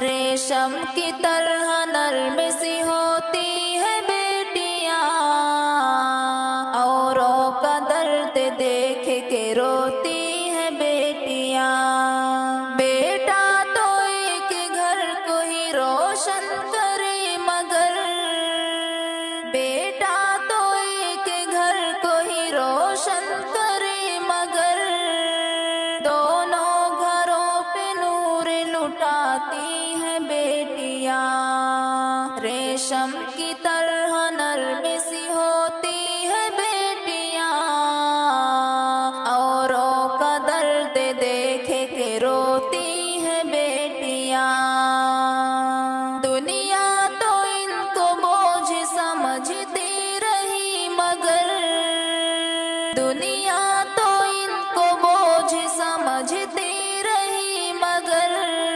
ریشم کی طرح نرم سی ہوتی ہے بیٹیاں، اوروں کا درد دیکھ کے روتی ہے بیٹیاں۔ بیٹا تو ایک گھر کو ہی روشن کرے مگر، بیٹا تو ایک گھر کو ہی روشن کرے مگر، دونوں گھروں پہ نور لٹاتی ہیں بیٹیاں۔ ریشم